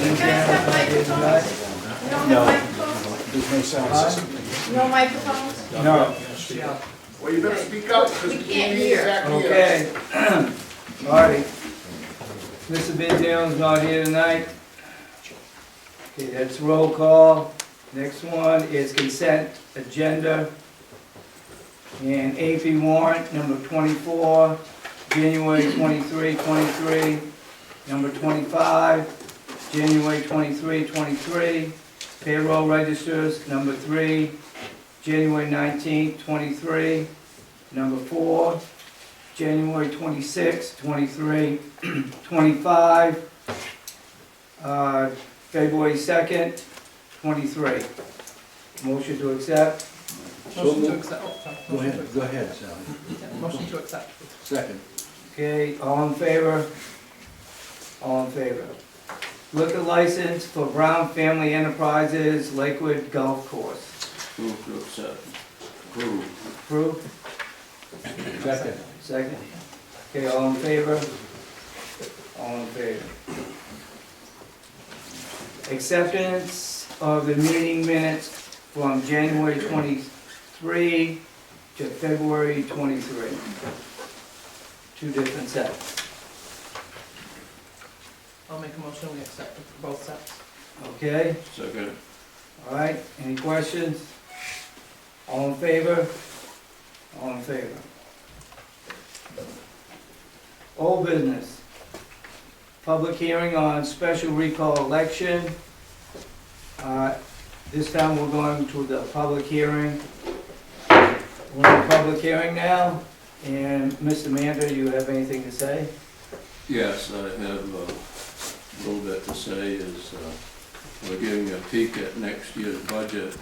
President Cameron's not here tonight. No microphones? There's no sound system. No microphones? No. Well, you better speak up, because We we can't can't hear. exactly hear. Okay. Alright. Mr. Biddel's not here tonight. Okay, that's roll call. Next one is consent agenda. And AP warrant number 24, January 23, 23. Number 25, January 23, 23. Payroll registers, number 3, January 19, 23. Number 4, January 26, 23. 25, February 2nd, 23. Motion to accept. Motion to accept. Go ahead, Sally. Motion to accept. Second. Okay, all in favor? All in favor. Liquor license for Brown Family Enterprises, Lakewood Golf Course. Move to accept. Approve. Approved? Second. Second? Okay, all in favor? All in favor. Acceptance of the meeting minutes from January 23 to February 23. Two different sets. I'll make a motion, we accept both sets. Okay, Second. all right, any questions? All in favor? All in favor. Old business. Public hearing on special recall election. This time we're going to the public hearing. We're in public hearing now, and Mr. Mander, you have anything to say? Yes, I have a little bit to say is we're getting a peek at next year's budget,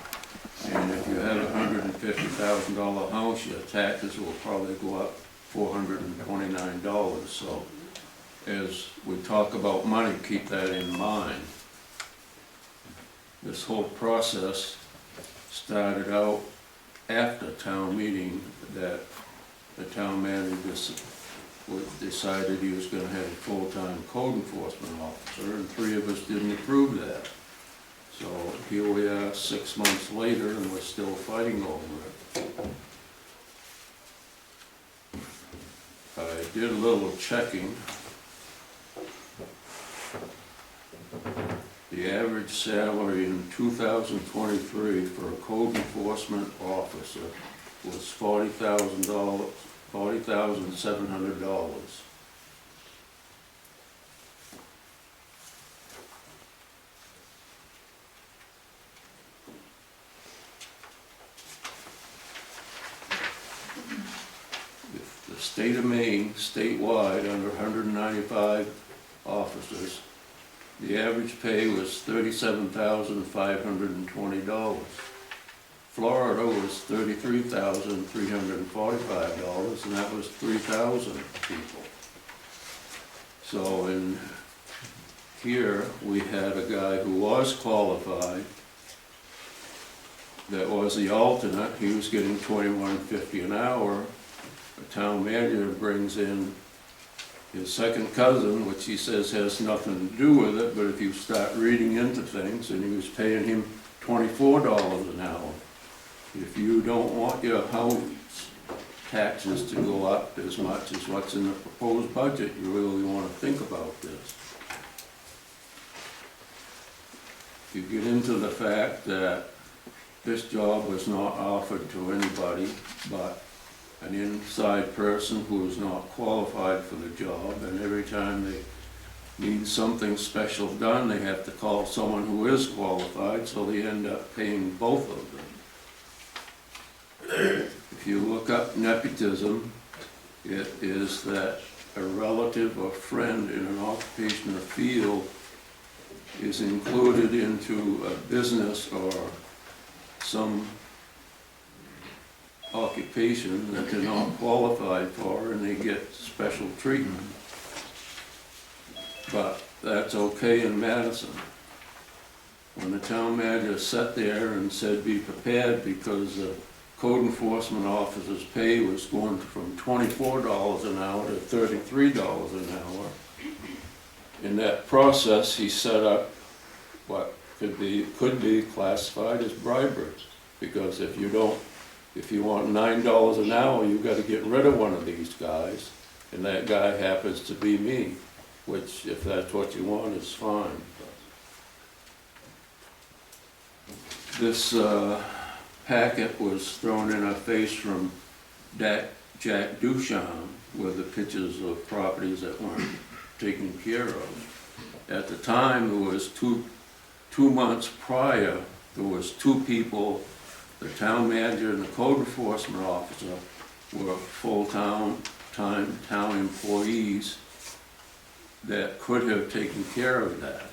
and if you have a $150,000 house, your taxes will probably go up $429. So as we talk about money, keep that in mind. This whole process started out after town meeting that the town manager decided he was going to have a full-time code enforcement officer, and 3 of us didn't approve that. So here we are 6 months later, and we're still fighting over it. I did a little checking. The average salary in 2023 for a code enforcement officer was $40,700. The state of Maine, statewide, under 195 officers, the average pay was $37,520. Florida was $33,345, and that was 3,000 people. So in here, we had a guy who was qualified, that was the alternate. He was getting $21.50 an hour. The town manager brings in his second cousin, which he says has nothing to do with it, but if you start reading into things, and he was paying him $24 an hour. If you don't want your house taxes to go up as much as what's in the proposed budget, you really want to think about this. You get into the fact that this job was not offered to anybody but an inside person who is not qualified for the job, and every time they need something special done, they have to call someone who is qualified, so they end up paying both of them. If you look up nepotism, it is that a relative or friend in an occupation or field is included into a business or some occupation that they're not qualified for, and they get special treatment. But that's okay in Madison. When the town manager sat there and said be prepared because the code enforcement officer's pay was going from $24 an hour to $33 an hour, in that process he set up what could be classified as bribery. Because if you want $9 an hour, you've got to get rid of one of these guys, and that guy happens to be me, which, if that's what you want, is fine. This packet was thrown in our face from Jack Duchamp with the pictures of properties that weren't taken care of. At the time, there was two months prior, there was two people, the town manager and the code enforcement officer were full-time town employees that could have taken care of that.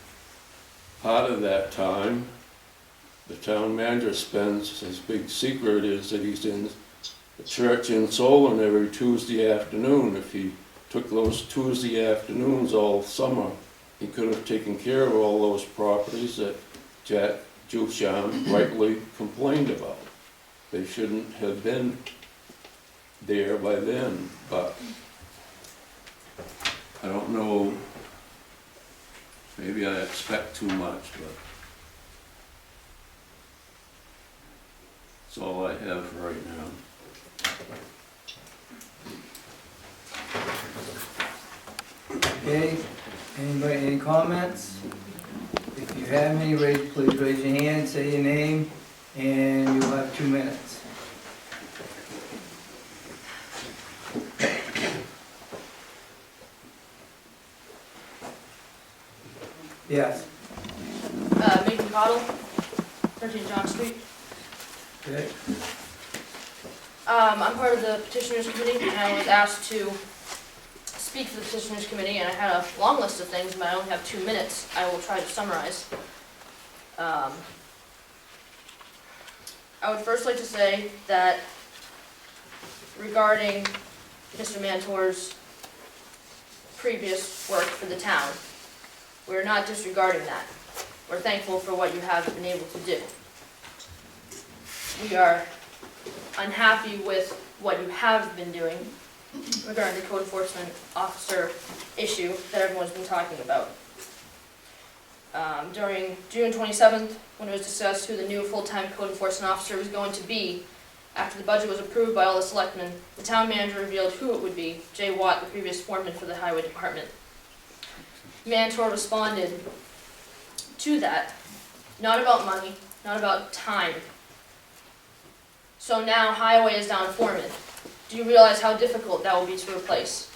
Part of that time, the town manager spends, his big secret is that he's in the church in Solon every Tuesday afternoon. If he took those Tuesday afternoons all summer, he could have taken care of all those properties that Jack Duchamp rightly complained about. They shouldn't have been there by then, but I don't know, maybe I expect too much, but that's all I have right now. Okay, anybody, any comments? If you have any, please raise your hand, say your name, and you'll have 2 minutes. Yes, Megan Cottle, 13 John Street. okay, I'm part of the petitioners committee, and I was asked to speak to the petitioners committee, and I had a long list of things, but I only have 2 minutes. I will try to summarize. I would first like to say that regarding Mr. Mantor's previous work for the town, we're not disregarding that. We're thankful for what you have been able to do. We are unhappy with what you have been doing regarding the code enforcement officer issue that everyone's been talking about. During June 27th, when it was discussed who the new full-time code enforcement officer was going to be, after the budget was approved by all the selectmen, the town manager revealed who it would be, Jay Watt, the previous foreman for the highway department. Mantor responded to that, not about money, not about time. So now highway is down foreman. Do you realize how difficult that will be to replace?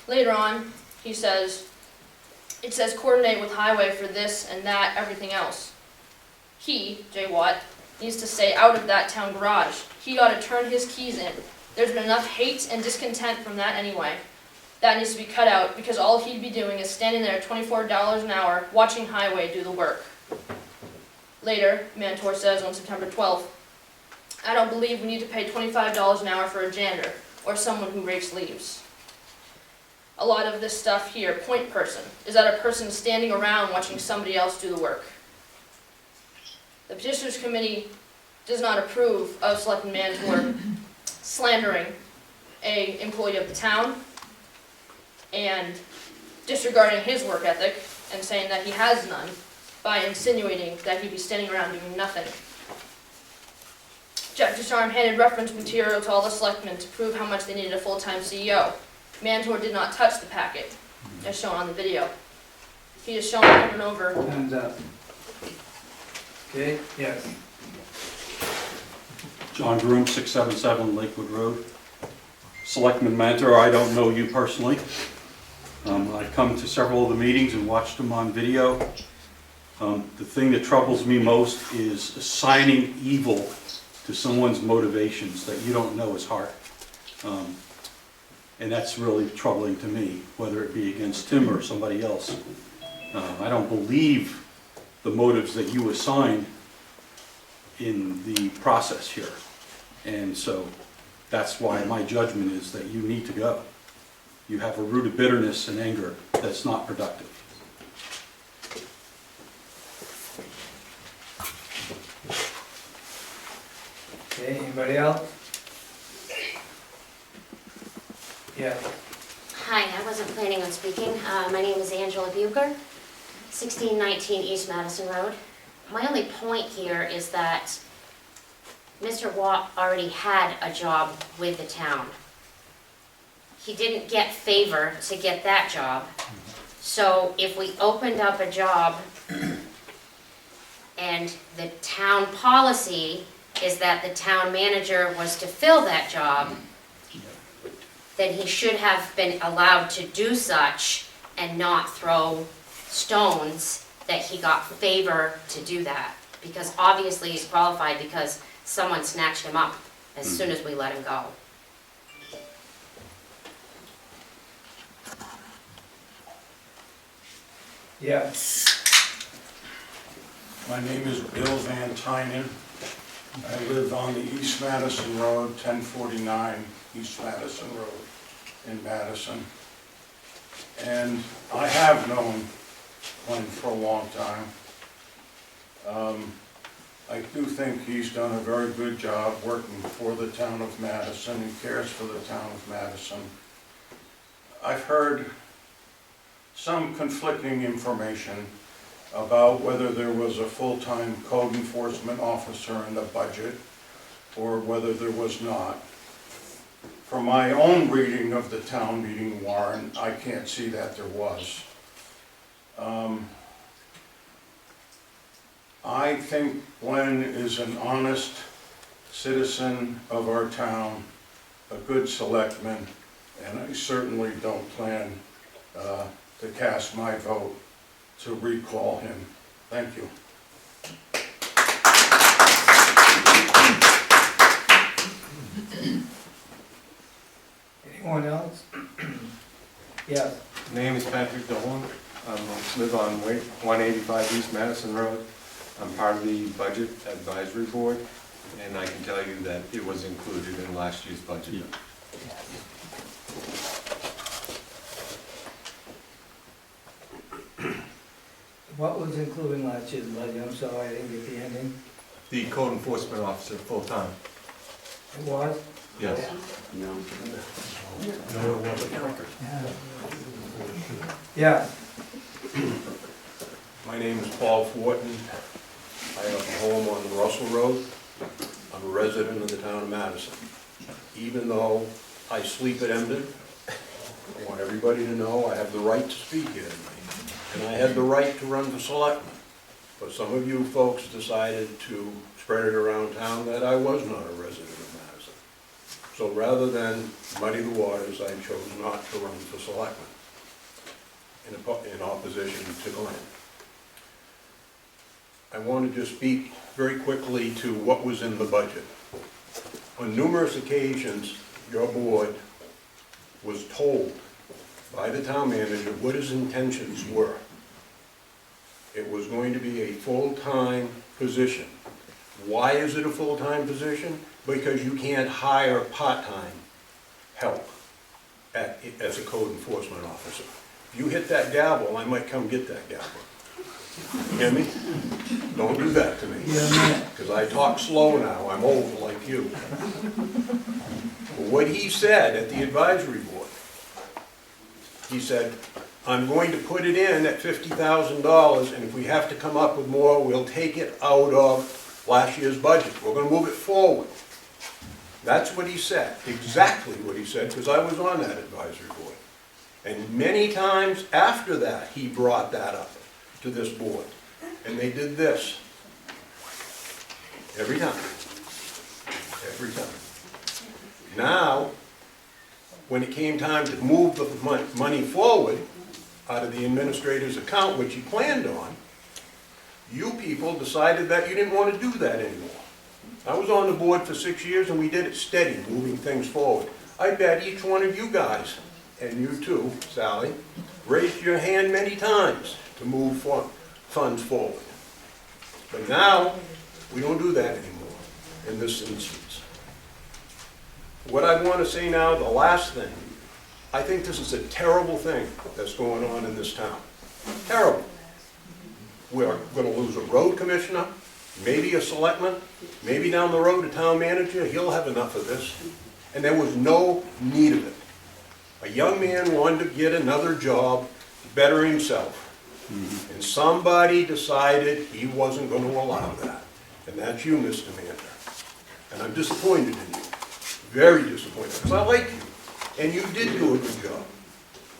Later on, he says, it says coordinate with highway for this and that, everything else. He, Jay Watt, needs to stay out of that town garage. He ought to turn his keys in. There's been enough hate and discontent from that anyway. That needs to be cut out because all he'd be doing is standing there $24 an hour watching highway do the work. Later, Mantor says on September 12th, I don't believe we need to pay $25 an hour for a janitor or someone who rakes leaves. A lot of this stuff here, point person, is that a person standing around watching somebody else do the work. The Petitioners Committee does not approve of Selectman Mantor slandering an employee of the town and disregarding his work ethic and saying that he has none by insinuating that he'd be standing around doing nothing. Jeff Ducharme handed reference material to all the selectmen to prove how much they needed a full-time CEO. Mantor did not touch the packet, as shown on the video. He has shown over and over. time's up. Okay, yes, John Groom, 677 Lakewood Road. Selectman Mantor, I don't know you personally. I've come to several of the meetings and watched them on video. The thing that troubles me most is assigning evil to someone's motivations that you don't know his heart. And that's really troubling to me, whether it be against him or somebody else. I don't believe the motives that you assign in the process here. And so that's why my judgment is that you need to go. You have a root of bitterness and anger that's not productive. okay, anybody else? Yes, Hi, I wasn't planning on speaking. My name is Angela Bucher, 1619 East Madison Road. My only point here is that Mr. Watt already had a job with the town. He didn't get favor to get that job. So if we opened up a job and the town policy is that the town manager was to fill that job, then he should have been allowed to do such and not throw stones that he got favor to do that. Because obviously he's qualified because someone snatched him up as soon as we let him go. Yeah, My name is Bill Van Tynen. I live on the East Madison Road, 1049 East Madison Road in Madison. And I have known Glenn for a long time. I do think he's done a very good job working for the town of Madison and cares for the town of Madison. I've heard some conflicting information about whether there was a full-time code enforcement officer in the budget or whether there was not. From my own reading of the town meeting warrant, I can't see that there was. I think Glenn is an honest citizen of our town, a good selectman, and I certainly don't plan to cast my vote to recall him. Thank you. anyone else? Yes, Name is Patrick Dolan. I live on 185 East Madison Road. I'm part of the Budget Advisory Board, and I can tell you that it was included in last year's budget. what was included in last year's budget? I'm sorry, I didn't get the ending. The code enforcement officer, full-time. It was? Yes. Yeah, My name is Paul Fortin. I have a home on Russell Road. I'm a resident of the town of Madison. Even though I sleep at Emden, I want everybody to know I have the right to speak here tonight. And I had the right to run for selectman. But some of you folks decided to spread it around town that I was not a resident of Madison. So rather than muddy the waters, I chose not to run for selectman in opposition to Glenn. I want to just speak very quickly to what was in the budget. On numerous occasions, your board was told by the town manager what his intentions were. It was going to be a full-time position. Why is it a full-time position? Because you can't hire part-time help as a code enforcement officer. If you hit that gavel, I might come get that gavel. You hear me? Don't do that to me. Because I talk slow now, I'm old like you. What he said at the advisory board, he said, I'm going to put it in at $50,000, and if we have to come up with more, we'll take it out of last year's budget. We're going to move it forward. That's what he said, exactly what he said, because I was on that advisory board. And many times after that, he brought that up to this board. And they did this. Every time. Every time. Now, when it came time to move the money forward out of the administrator's account, which he planned on, you people decided that you didn't want to do that anymore. I was on the board for 6 years and we did it steady, moving things forward. I bet each one of you guys, and you too, Sally, raised your hand many times to move funds forward. But now, we don't do that anymore in this instance. What I want to say now, the last thing, I think this is a terrible thing that's going on in this town. Terrible. We're going to lose a road commissioner, maybe a selectman, maybe down the road a town manager. He'll have enough of this. And there was no need of it. A young man wanted to get another job, better himself. And somebody decided he wasn't gonna allow that. And that's you, Mr. Mander. And I'm disappointed in you. Very disappointed, because I like you. And you did do a good job.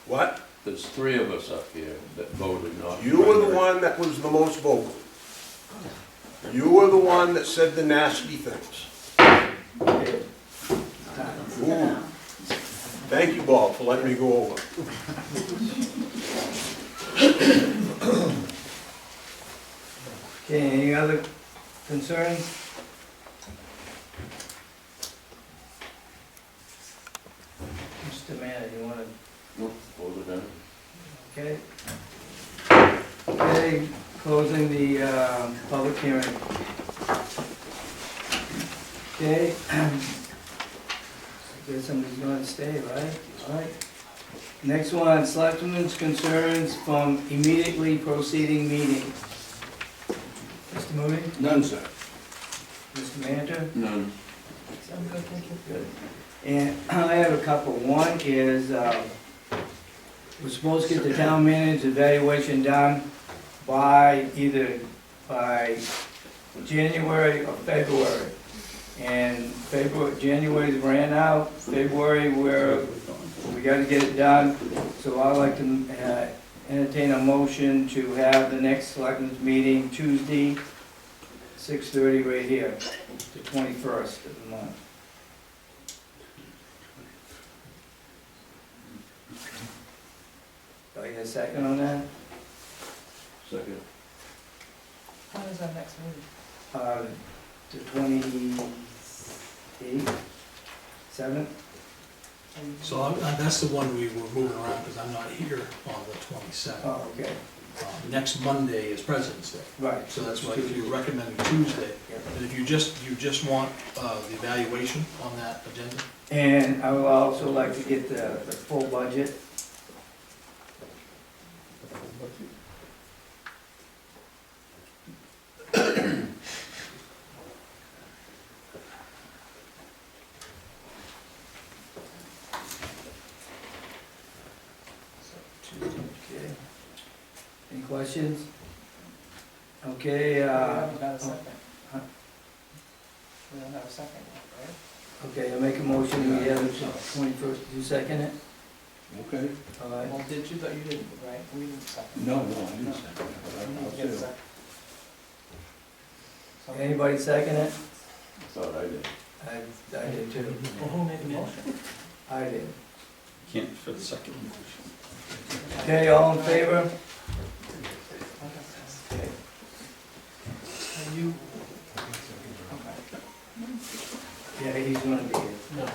What? There's three of us up here that voted not. You were the one that was the most vocal. You were the one that said the nasty things. Ooh. Thank you, Bob, for letting me go over. Okay, any other concerns? Mr. Mann, you wanna, Nope, voted down. okay? Okay, closing the, public hearing. Okay. I guess somebody's gonna stay, right? All right. Next one, selectmen's concerns from immediately proceeding meeting. Mr. Moody? None, sir. Mr. Manager? None. I'm good, thank you. Good. And I have a couple. One is, we're supposed to get the town manager's evaluation done by either by January or February. And January's ran out, February we gotta get it done. So I'd like to entertain a motion to have the next selectmen's meeting Tuesday, 6:30 right here, the 21st of the month. Do I get a second on that? Second. When is our next meeting? The 28th, 7th? So that's the one we were moving around because I'm not here on the 27th. Oh, okay, Next Monday is President's Day, right. so that's why you're recommending Tuesday. Yep. And if you just want the evaluation on that agenda? And I would also like to get the full budget. Okay. Any questions? Okay, We haven't got a second. huh? We don't have a second yet, Okay, I make a motion, we have it 21st, you second it? Okay. All right? right. Well, did you, you didn't, right? We didn't second. No, I didn't say that, We but need to get a second. So- Anybody second it? Thought I did. I did too. Well, who made the motion? I did. Can't for the second motion. Okay, all in favor? Okay. Are you? Okay. Yeah, he's gonna be here. No.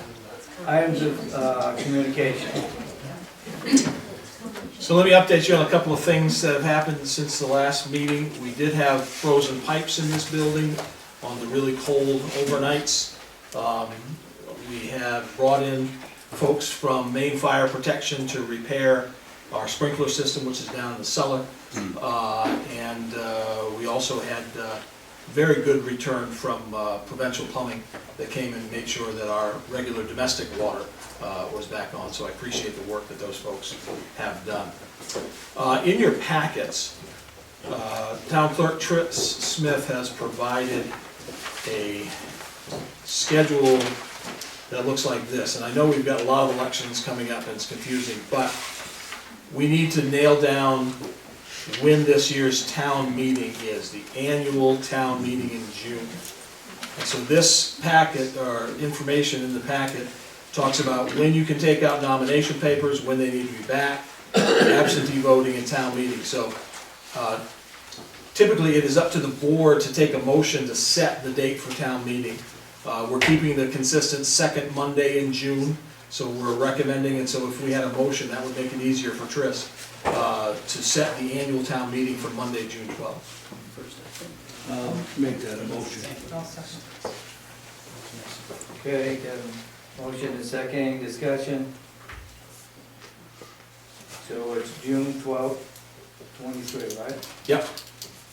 Items of communication. So let me update you on a couple of things that have happened since the last meeting. We did have frozen pipes in this building on the really cold overnights. We have brought in folks from Maine Fire Protection to repair our sprinkler system, which is down in the cellar. And we also had very good return from Provincial Plumbing that came and made sure that our regular domestic water was back on. So I appreciate the work that those folks have done. In your packets, Town Clerk Tris Smith has provided a schedule that looks like this. And I know we've got a lot of elections coming up and it's confusing, but we need to nail down when this year's town meeting is, the annual town meeting in June. And so this packet, or information in the packet, talks about when you can take out nomination papers, when they need to be back, absentee voting and town meeting. So typically it is up to the board to take a motion to set the date for town meeting. We're keeping the consistent second Monday in June, so we're recommending, and so if we had a motion, that would make it easier for Tris to set the annual town meeting for Monday, June 12th. Make that a motion. I'll second. Okay, got a motion and second, any discussion? So it's June 12th, 23, right? Yep.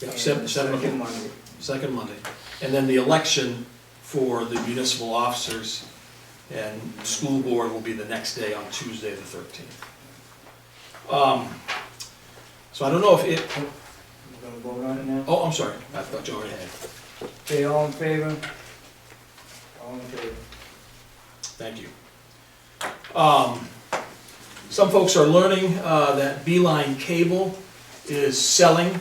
Yep, And seven second o'clock. Monday. Second Monday. And then the election for the municipal officers and school board will be the next day on Tuesday, the 13th. As So I don't know if it, We're gonna vote on it now? oh, I'm sorry, I thought you already had. Okay, all in favor? All in favor. Thank you. Some folks are learning that Beeline Cable is selling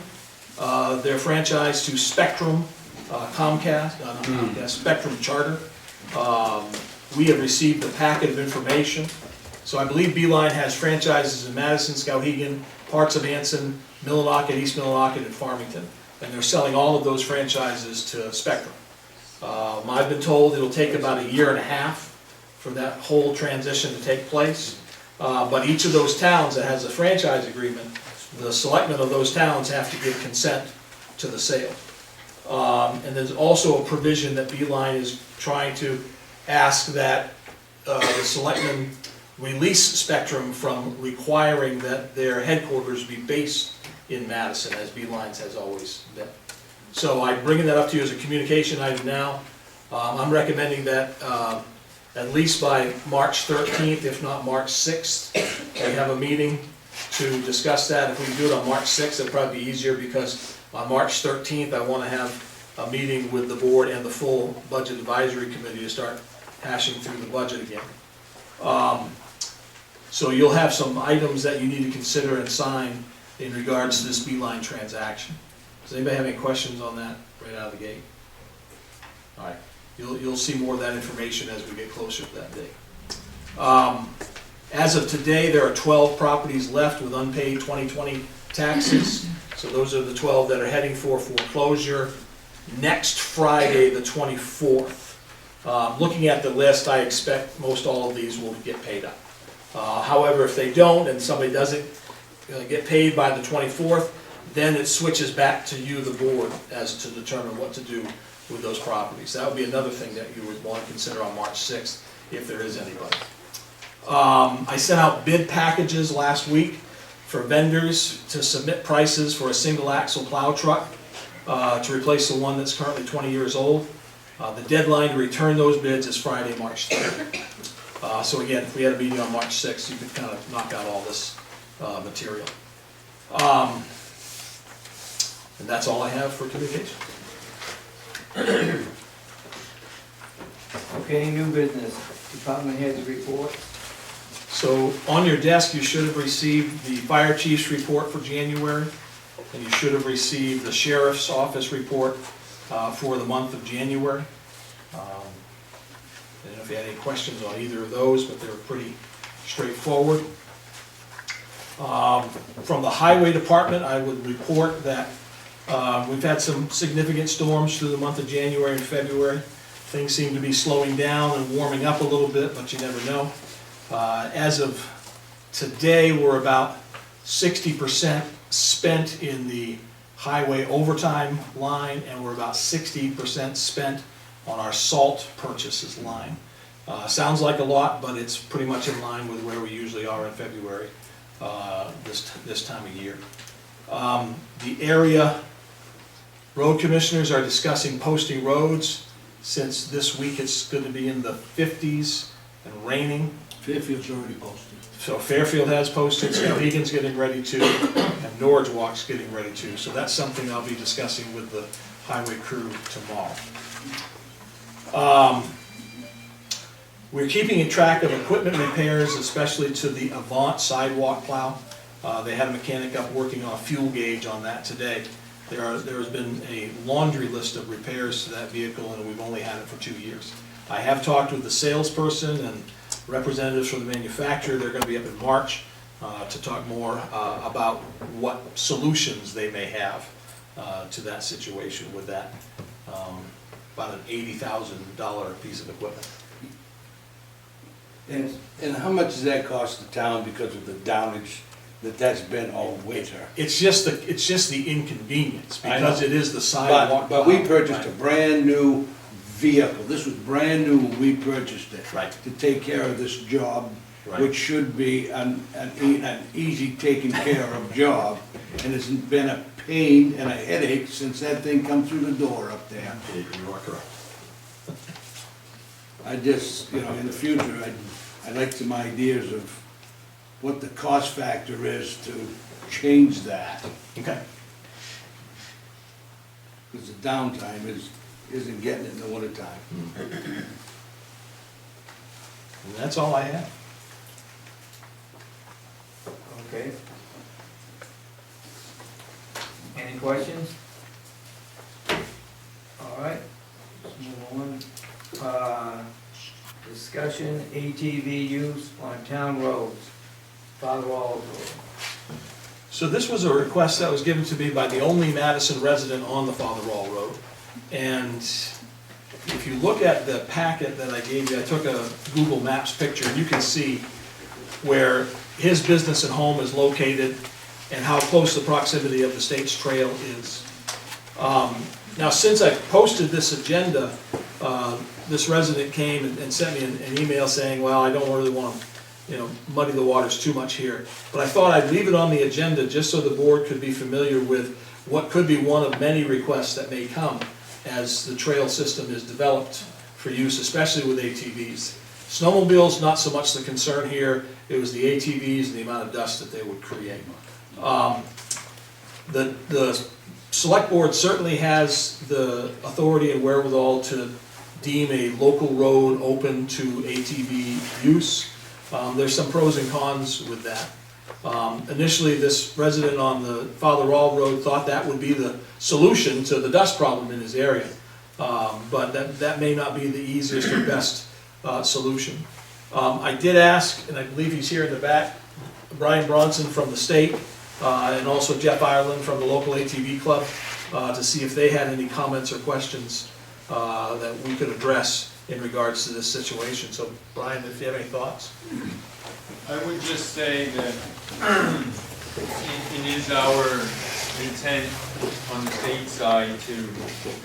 their franchise to Spectrum Comcast, not Comcast, Spectrum Charter. We have received a packet of information. So I believe Beeline has franchises in Madison, Skowhegan, parts of Anson, Millinocket, East Millinocket, and Farmington. And they're selling all of those franchises to Spectrum. I've been told it'll take about 1.5 years for that whole transition to take place. But each of those towns that has a franchise agreement, the selectmen of those towns have to give consent to the sale. And there's also a provision that Beeline is trying to ask that the selectmen release Spectrum from requiring that their headquarters be based in Madison, as Beeline's has always been. So I'm bringing that up to you as a communication item now. I'm recommending that at least by March 13th, if not March 6th, we have a meeting to discuss that. If we do it on March 6th, it'll probably be easier, because on March 13th, I want to have a meeting with the board and the full Budget Advisory Committee to start hashing through the budget again. So you'll have some items that you need to consider and sign in regards to this Beeline transaction. Does anybody have any questions on that right out of the gate? All right, you'll see more of that information as we get closer to that date. As of today, there are 12 properties left with unpaid 2020 taxes. So those are the 12 that are heading for foreclosure next Friday, the 24th. Looking at the list, I expect most all of these will get paid up. However, if they don't and somebody doesn't get paid by the 24th, then it switches back to you, the board, as to determine what to do with those properties. That would be another thing that you would want to consider on March 6th, if there is anybody. I sent out bid packages last week for vendors to submit prices for a single axle plow truck to replace the one that's currently 20 years old. The deadline to return those bids is Friday, March 3rd. So again, if we had a meeting on March 6th, you could kind of knock out all this material. And that's all I have for communication. Okay, new business, department heads report. So on your desk, you should have received the fire chief's report for January, and you should have received the sheriff's office report for the month of January. I don't know if you had any questions on either of those, but they were pretty straightforward. From the highway department, I would report that we've had some significant storms through the month of January and February. Things seem to be slowing down and warming up a little bit, but you never know. As of today, we're about 60% spent in the highway overtime line, and we're about 60% spent on our salt purchases line. Sounds like a lot, but it's pretty much in line with where we usually are in February this time of year. The area road commissioners are discussing posting roads, since this week it's going to be in the 50s and raining. Fairfield's already posted. So Fairfield has posted, Skowhegan's getting ready to, and Norridgewock's getting ready to. So that's something I'll be discussing with the highway crew tomorrow. We're keeping a track of equipment repairs, especially to the Avant sidewalk plow. They had a mechanic up working on a fuel gauge on that today. There has been a laundry list of repairs to that vehicle, and we've only had it for 2 years. I have talked with the salesperson and representatives from the manufacturer. They're going to be up in March to talk more about what solutions they may have to that situation with that. About an $80,000 piece of equipment. And how much does that cost the town because of the damage that's been all winter? It's just the inconvenience, because it is the sidewalk. But we plow. purchased a brand new vehicle. This was brand new when we purchased it. Right. To take care of this job, Right. which should be an easy taken care of job. And it's been a pain and a headache since that thing come through the door up there. You are correct. I just, in the future, I'd like some ideas of what the cost factor is to change that. Okay. Because the downtime isn't getting it in the wintertime. And that's all I have. Okay. Any questions? All right, let's move on. Discussion ATV use on town roads, Father Road. So this was a request that was given to me by the only Madison resident on the Father Roll Road. And if you look at the packet that I gave you, I took a Google Maps picture, and you can see where his business and home is located and how close the proximity of the state's trail is. Now, since I posted this agenda, this resident came and sent me an email saying, well, I don't really want to, muddy the waters too much here. But I thought I'd leave it on the agenda just so the board could be familiar with what could be one of many requests that may come as the trail system is developed for use, especially with ATVs. Snowmobiles, not so much the concern here. It was the ATVs and the amount of dust that they would create. The select board certainly has the authority and wherewithal to deem a local road open to ATV use. There's some pros and cons with that. Initially, this resident on the Father Roll Road thought that would be the solution to the dust problem in his area. But that may not be the easiest or best solution. I did ask, and I believe he's here in the back, Brian Bronson from the state, and also Jeff Ireland from the local ATV club, to see if they had any comments or questions that we could address in regards to this situation. So Brian, if you have any thoughts? I would just say that it is our intent on the state side to,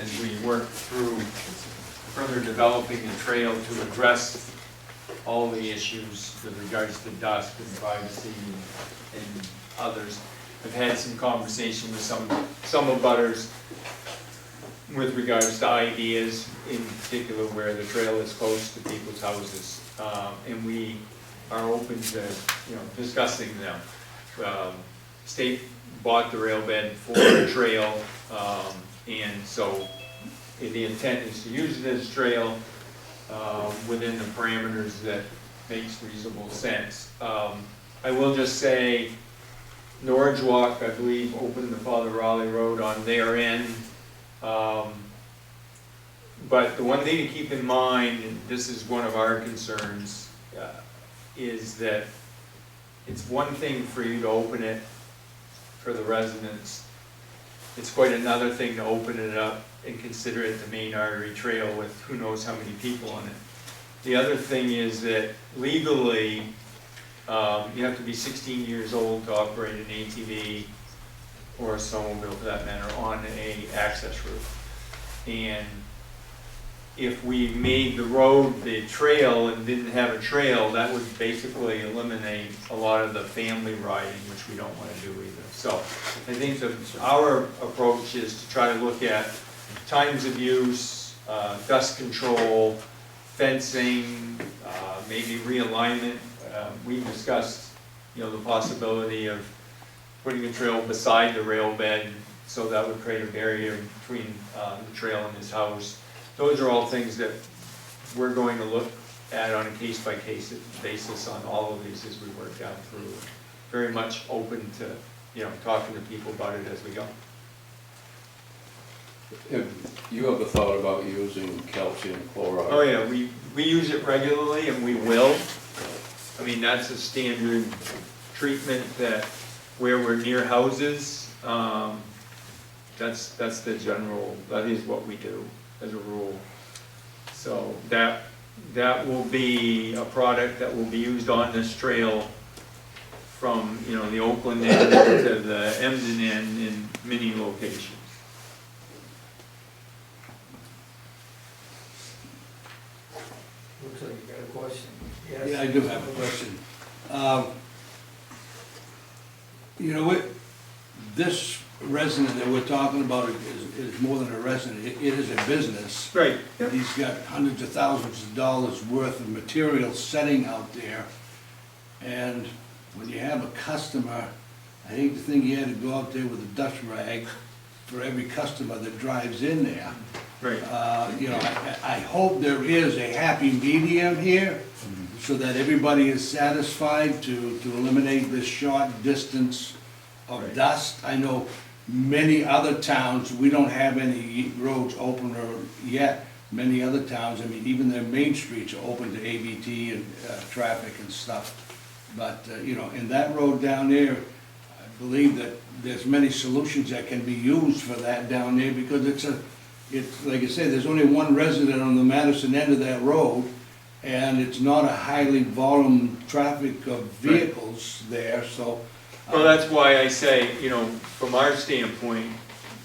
as we work through further developing the trail, to address all the issues with regards to dust and privacy and others. I've had some conversation with some abutters with regards to ideas, in particular where the trail is close to people's houses, and we are open to discussing them. State bought the rail bed for the trail, and so the intent is to use it as a trail within the parameters that makes reasonable sense. I will just say, Norwich Walk, I believe, opened the Father Raleigh Road on their end. But the one thing to keep in mind, and this is one of our concerns, is that it's one thing for you to open it for the residents. It's quite another thing to open it up and consider it the main artery trail with who knows how many people on it. The other thing is that legally, you have to be 16 years old to operate an ATV or a snowmobile for that matter on a access route. And if we made the road the trail and didn't have a trail, that would basically eliminate a lot of the family riding, which we don't want to do either. So I think that our approach is to try to look at times of use, dust control, fencing, maybe realignment. We discussed, the possibility of putting a trail beside the rail bed, so that would create a barrier between the trail and his house. Those are all things that we're going to look at on a case-by-case basis on all of these as we work down through. Very much open to, talking to people about it as we go. Have you ever thought about using calcium chloride? Oh yeah, we use it regularly and we will. I mean, that's a standard treatment that where we're near houses, that's the general, that is what we do as a rule. So that will be a product that will be used on this trail from, the Oakland end to the Emden end in many locations. Looks like you got a question. Yes? Yeah, I do have a question. You know what, this resident that we're talking about is more than a resident, it is a business. Right. He's got hundreds of thousands of dollars worth of material setting out there, and when you have a customer, I hate to think you had to go out there with a dust rag for every customer that drives in there. Right. You know, I hope there is a happy medium here, so that everybody is satisfied to eliminate this short distance of Right. dust. I know many other towns, we don't have any roads open or yet. Many other towns, I mean, even their main streets are open to ABT and traffic and stuff. But, you know, in that road down there, I believe that there's many solutions that can be used for that down there, because it's, like I say, there's only one resident on the Madison end of that road, and it's not a highly volume traffic of vehicles there, so. Well, that's why I say, you know, from our standpoint,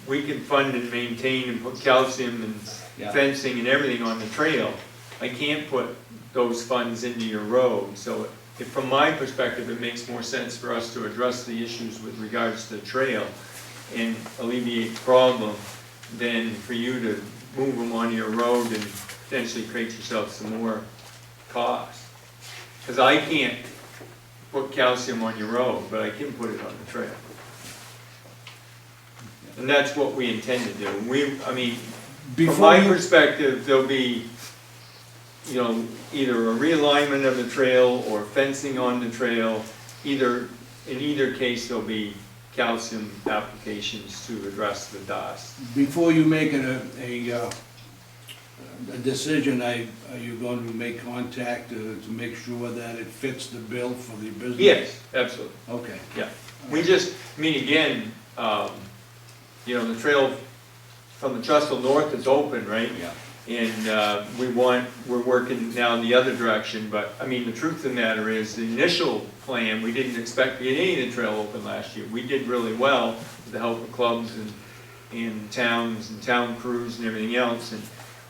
we can fund and maintain and put calcium and Yeah. fencing and everything on the trail. I can't put those funds into your road, so from my perspective, it makes more sense for us to address the issues with regards to the trail and alleviate the problem than for you to move them on your road and potentially create yourself some more cost. Because I can't put calcium on your road, but I can put it on the trail. And that's what we intend to do. I mean, from my perspective, there'll be, you know, either a realignment of the trail or fencing on the trail. In either case, there'll be calcium applications to address the dust. Before you make a decision, are you going to make contact to make sure that it fits the bill for the business? Yes, absolutely. Okay. Yeah. We just, I mean, again, you know, the trail from the Trestle North is open, right? Yeah. And we're working now in the other direction, but, I mean, the truth of the matter is, the initial plan, we didn't expect to get any of the trail open last year. We did really well with the help of clubs and towns and town crews and everything else. And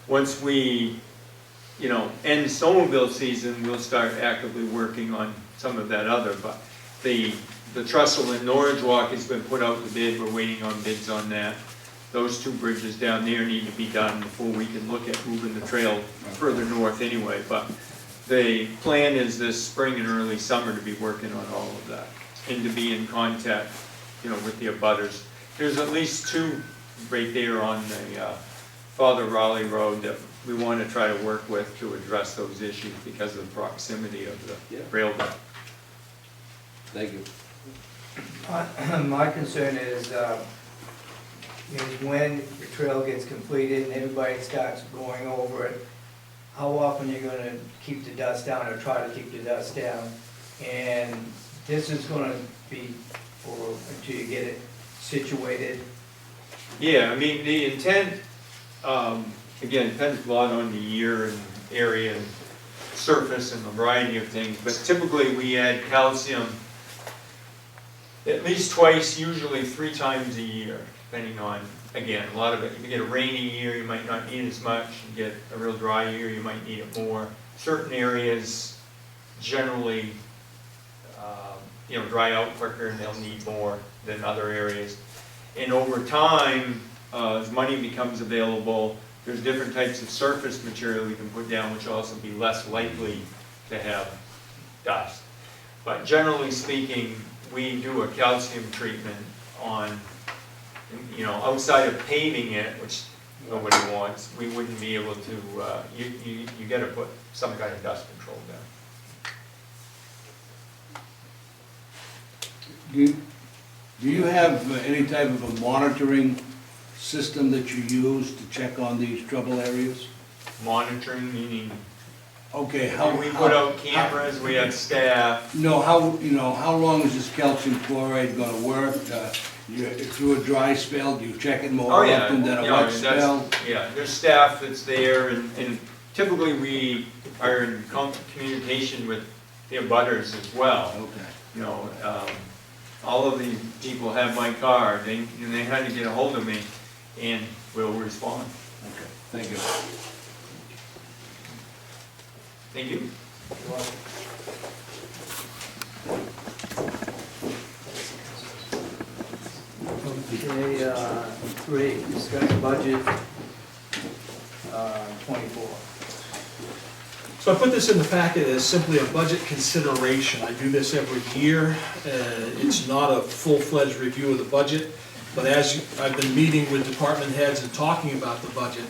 once we, you know, end snowmobile season, we'll start actively working on some of that other. But the Trestle and Norwich Walk has been put out to bid. We're waiting on bids on that. Those two bridges down there need to be done before we can look at moving the trail further north anyway. But the plan is this spring and early summer to be working on all of that and to be in contact, you know, with the abutters. There's at least two right there on the Father Raleigh Road that we want to try to work with to address those issues because of the proximity of the rail bed. Thank you. My concern is when the trail gets completed and everybody starts going over it, how often you're gonna keep the dust down or try to keep the dust down? And this is gonna be until you get it situated. Yeah, I mean, the intent, again, depends a lot on the year and area and surface and a variety of things, but typically we add calcium at least twice, usually 3 times a year, depending on, again, a lot of it. If you get a rainy year, you might not need as much. You get a real dry year, you might need it more. Certain areas generally, you know, dry out quicker and they'll need more than other areas. And over time, as money becomes available, there's different types of surface material we can put down, which will also be less likely to have dust. But generally speaking, we do a calcium treatment on, you know, outside of paving it, which nobody wants, we wouldn't be able to, you gotta put some kind of dust control down. Do you have any type of a monitoring system that you use to check on these trouble areas? Monitoring, meaning, Okay, how? we put out cameras, we have staff. No, how long is this calcium chloride gonna work? Through a dry spell, do you check it more often than a Yeah, wet spell? yeah, there's staff that's there, and typically we are in communication with the abutters as well. Okay. You know, all of these people have my card, they had to get a hold of me, and we'll respond. Okay, thank you. Thank you. Okay, 3, discuss budget 24. So So I put this in the packet as simply a budget consideration. I do this every year. It's not a full-fledged review of the budget, but as I've been meeting with department heads and talking about the budget,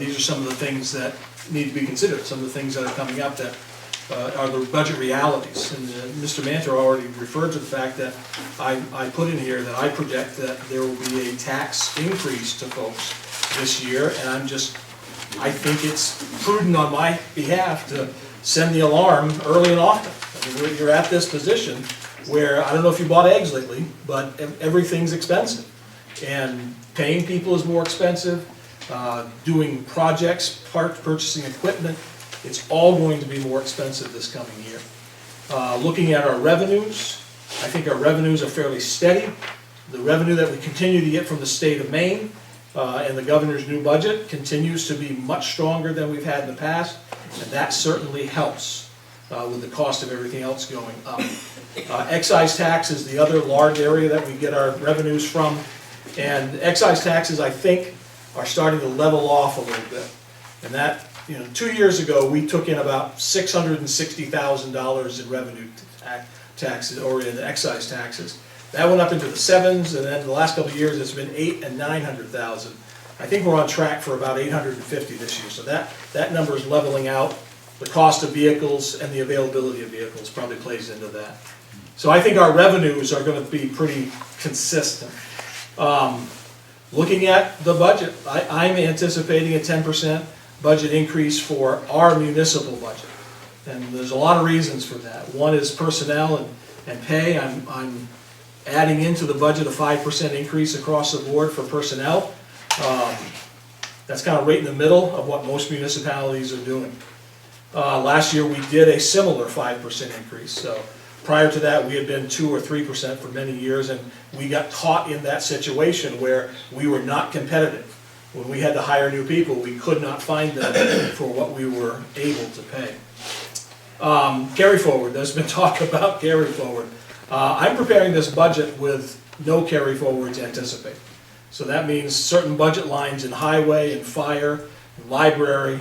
these are some of the things that need to be considered, some of the things that are coming up that are the budget realities. And Mr. Mantor already referred to the fact that I put in here that I project that there will be a tax increase to folks this year, and I think it's prudent on my behalf to send the alarm early and often. I mean, you're at this position where, I don't know if you bought eggs lately, but everything's expensive. And paying people is more expensive, doing projects, purchasing equipment, it's all going to be more expensive this coming year. Looking at our revenues, I think our revenues are fairly steady. The revenue that we continue to get from the state of Maine and the governor's new budget continues to be much stronger than we've had in the past, and that certainly helps with the cost of everything else going up. Excise tax is the other large area that we get our revenues from, and excise taxes, I think, are starting to level off a little bit. And that, 2 years ago, we took in about $660,000 in revenue taxes, or in excise taxes. That went up into the sevens, and then the last couple of years, it's been $800,000 and $900,000. I think we're on track for about $850,000 this year, so that number is leveling out. The cost of vehicles and the availability of vehicles probably plays into that. So I think our revenues are going to be pretty consistent. Looking at the budget, I'm anticipating a 10% budget increase for our municipal budget. And there's a lot of reasons for that. One is personnel and pay. I'm adding into the budget a 5% increase across the board for personnel. That's kind of right in the middle of what most municipalities are doing. Last year we did a similar 5% increase. So prior to that we had been 2 or 3% for many years, and we got caught in that situation where we were not competitive. When we had to hire new people, we could not find them for what we were able to pay. Carry forward, there's been talk about carry forward. I'm preparing this budget with no carry forwards anticipated. So that means certain budget lines in highway and fire, and library,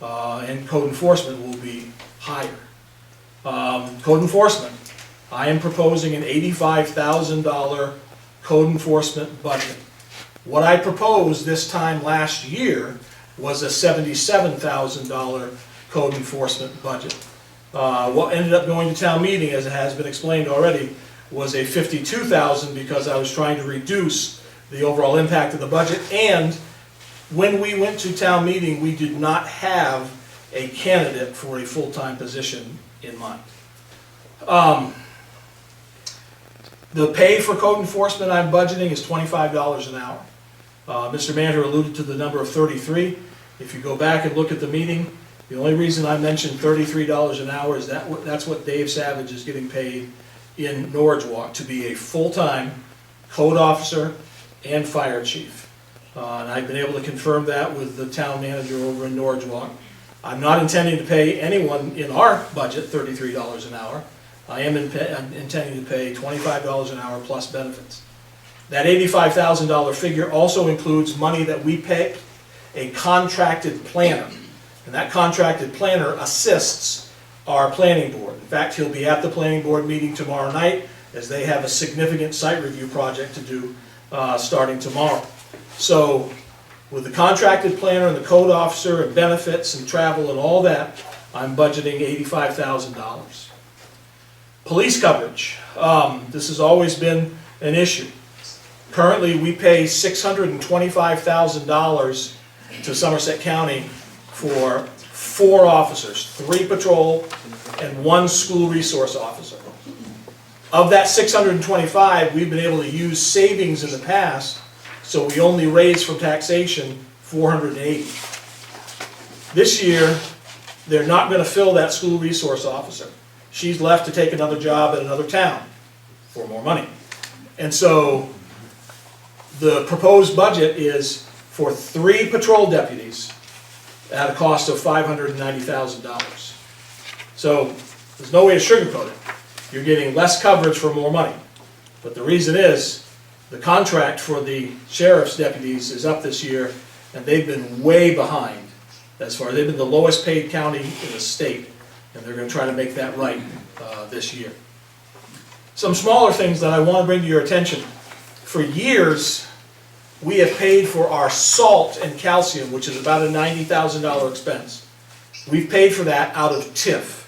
and code enforcement will be higher. Code enforcement, I am proposing an $85,000 code enforcement budget. What I proposed this time last year was a $77,000 code enforcement budget. What ended up going to town meeting, as it has been explained already, was a $52,000 because I was trying to reduce the overall impact of the budget. And when we went to town meeting, we did not have a candidate for a full-time position in mind. The pay for code enforcement I'm budgeting is $25 an hour. Mr. Mantor alluded to the number of 33. If you go back and look at the meeting, the only reason I mentioned $33 an hour is that's what Dave Savage is getting paid in Norridgewock to be a full-time code officer and fire chief. And I've been able to confirm that with the town manager over in Norridgewock. I'm not intending to pay anyone in our budget $33 an hour. I am intending to pay $25 an hour plus benefits. That $85,000 figure also includes money that we pay a contracted planner. And that contracted planner assists our planning board. In fact, he'll be at the planning board meeting tomorrow night as they have a significant site review project to do starting tomorrow. So with the contracted planner and the code officer and benefits and travel and all that, I'm budgeting $85,000. Police coverage. This has always been an issue. Currently, we pay $625,000 to Somerset County for 4 officers, 3 patrol and 1 school resource officer. Of that $625,000, we've been able to use savings in the past, so we only raised from taxation $480,000. This year, they're not going to fill that school resource officer. She's left to take another job at another town for more money. And so the proposed budget is for 3 patrol deputies at a cost of $590,000. So there's no way to sugarcoat it. You're getting less coverage for more money. But the reason is the contract for the sheriff's deputies is up this year, and they've been way behind as far, they've been the lowest paid county in the state, and they're gonna try to make that right this year. Some smaller things that I want to bring to your attention. For years, we have paid for our salt and calcium, which is about a $90,000 expense. We've paid for that out of TIF.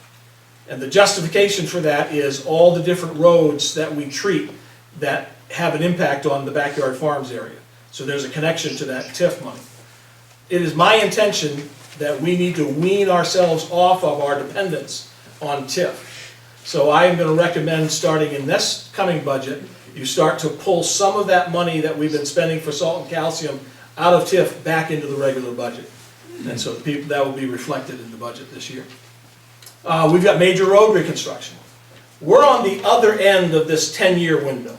And the justification for that is all the different roads that we treat that have an impact on the backyard farms area. So there's a connection to that TIF money. It is my intention that we need to wean ourselves off of our dependence on TIF. So I am going to recommend, starting in this coming budget, you start to pull some of that money that we've been spending for salt and calcium out of TIF back into the regular budget. And so that will be reflected in the budget this year. We've got major road reconstruction. We're on the other end of this 10-year window.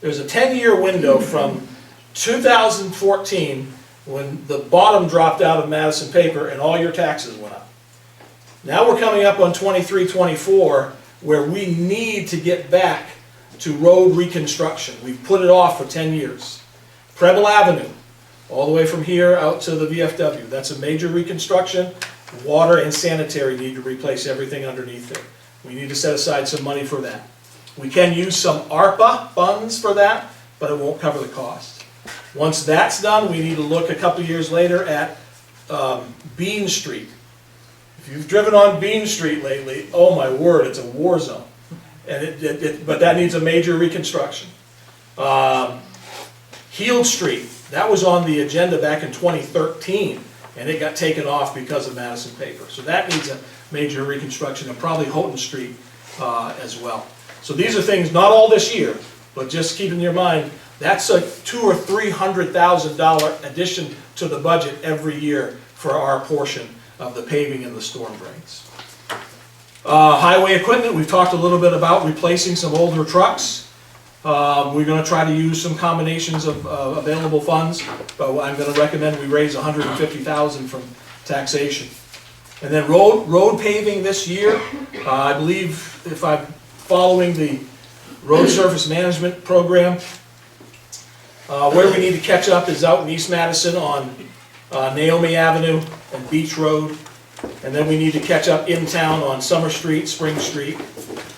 There's a 10-year window from 2014, when the bottom dropped out of Madison paper and all your taxes went up. Now we're coming up on 23, 24, where we need to get back to road reconstruction. We've put it off for 10 years. Preble Avenue, all the way from here out to the VFW. That's a major reconstruction. Water and sanitary need to replace everything underneath there. We need to set aside some money for that. We can use some ARPA funds for that, but it won't cover the cost. Once that's done, we need to look a couple years later at Bean Street. If you've driven on Bean Street lately, oh my word, it's a war zone. And but that needs a major reconstruction. Heald Street, that was on the agenda back in 2013, and it got taken off because of Madison paper. So that needs a major reconstruction, and probably Houghton Street as well. So these are things, not all this year, but just keep in your mind, that's a $200,000 or $300,000 addition to the budget every year for our portion of the paving and the storm drains. Highway equipment, we've talked a little bit about replacing some older trucks. We're going to try to use some combinations of available funds, but I'm going to recommend we raise $150,000 from taxation. And then road paving this year, I believe, if I'm following the road surface management program, where we need to catch up is out in East Madison on Naomi Avenue and Beach Road. And then we need to catch up in town on Summer Street, Spring Street,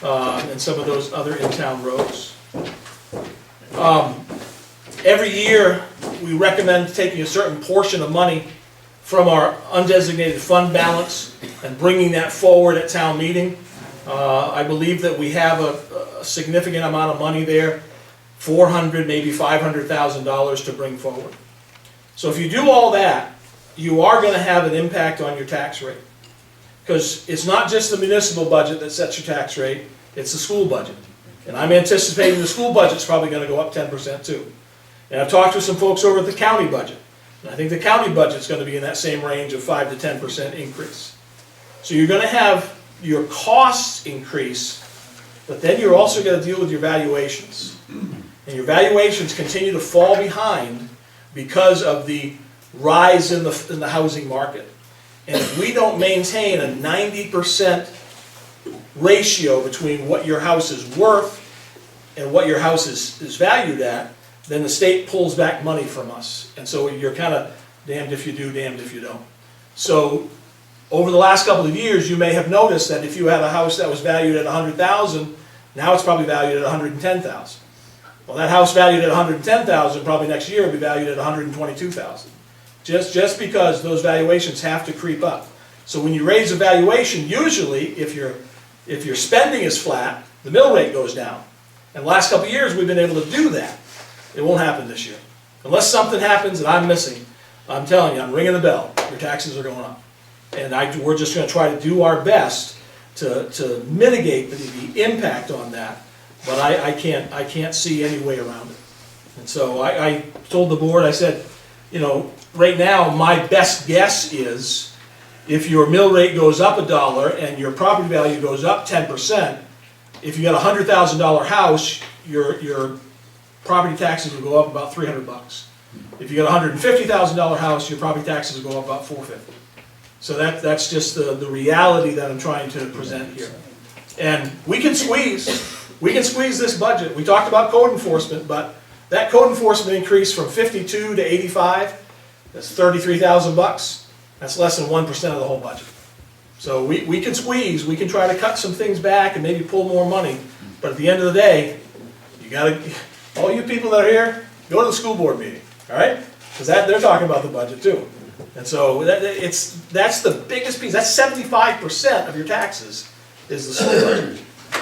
and some of those other in-town roads. Every year, we recommend taking a certain portion of money from our undesignated fund balance and bringing that forward at town meeting. I believe that we have a significant amount of money there, $400,000, maybe $500,000 to bring forward. So if you do all that, you are going to have an impact on your tax rate. Because it's not just the municipal budget that sets your tax rate, it's the school budget. And I'm anticipating the school budget's probably going to go up 10% too. And I've talked to some folks over at the county budget. And I think the county budget's going to be in that same range of 5 to 10% increase. So you're going to have your costs increase, but then you're also going to deal with your valuations. And your valuations continue to fall behind because of the rise in the housing market. And if we don't maintain a 90% ratio between what your house is worth and what your house is valued at, then the state pulls back money from us. And so you're kind of damned if you do, damned if you don't. So over the last couple of years, you may have noticed that if you had a house that was valued at $100,000, now it's probably valued at $110,000. Well, that house valued at $110,000 probably next year will be valued at $122,000. Just because those valuations have to creep up. So when you raise a valuation, usually if your spending is flat, the mill rate goes down. And the last couple of years we've been able to do that. It won't happen this year. Unless something happens that I'm missing, I'm telling you, I'm ringing the bell. Your taxes are going up. And we're just going to try to do our best to mitigate the impact on that. But I can't see any way around it. And so I told the board, I said, you know, right now my best guess is if your mill rate goes up $1 and your property value goes up 10%, if you got a $100,000 house, your property taxes will go up about $300. If you got a $150,000 house, your property taxes will go up about $450. So that's just the reality that I'm trying to present here. And we can squeeze this budget. We talked about code enforcement, but that code enforcement increase from 52 to 85, that's $33,000. That's less than 1% of the whole budget. So we can squeeze, we can try to cut some things back and maybe pull more money, but at the end of the day, you gotta, all you people that are here, go to the school board meeting, all right? Because they're talking about the budget too. And so that's the biggest piece, that's 75% of your taxes is the school budget.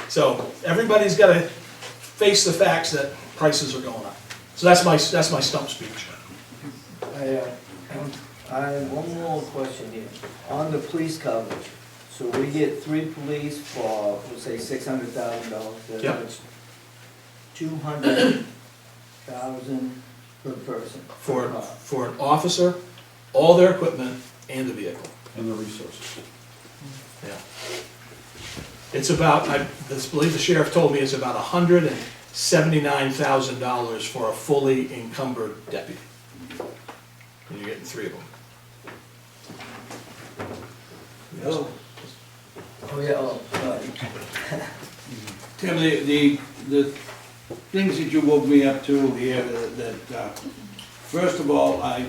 So everybody's gotta face the facts that prices are going up. So that's my stump speech. I have one more question here. On the police coverage, so we get 3 police for, let's say, $600,000. Yep. That's $200,000 per person. For an officer, all their equipment, and the vehicle. And the resources. Yeah. It's about, I believe the sheriff told me it's about $179,000 for a fully encumbered deputy. And you're getting 3 of them. Oh, yeah, oh, Tim, the things that you woke me up to here, that, first of all, I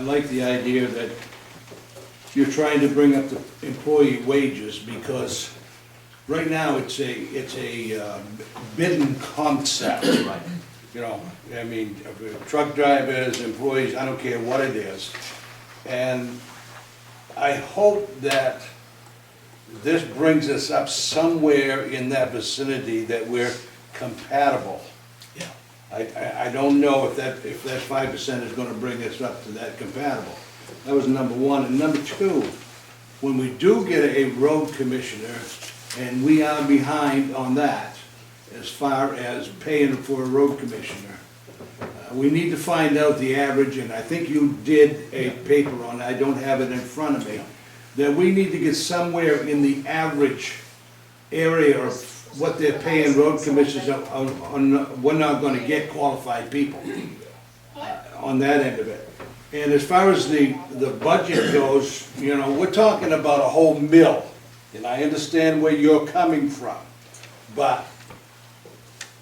like the idea that you're trying to bring up the employee wages, because right now it's a bidden concept. Right. You know, I mean, truck drivers, employees, I don't care what it is. And I hope that this brings us up somewhere in that vicinity that we're compatible. Yeah. I don't know if that 5% is gonna bring us up to that compatible. That was number one. And number two, when we do get a road commissioner, and we are behind on that, as far as paying for a road commissioner, we need to find out the average, and I think you did a paper on it, I don't have it in front of me, that we need to get somewhere in the average area of what they're paying road commissioners on, we're not gonna get qualified people on that end of it. And as far as the budget goes, you know, we're talking about a whole mill, and I understand where you're coming from, but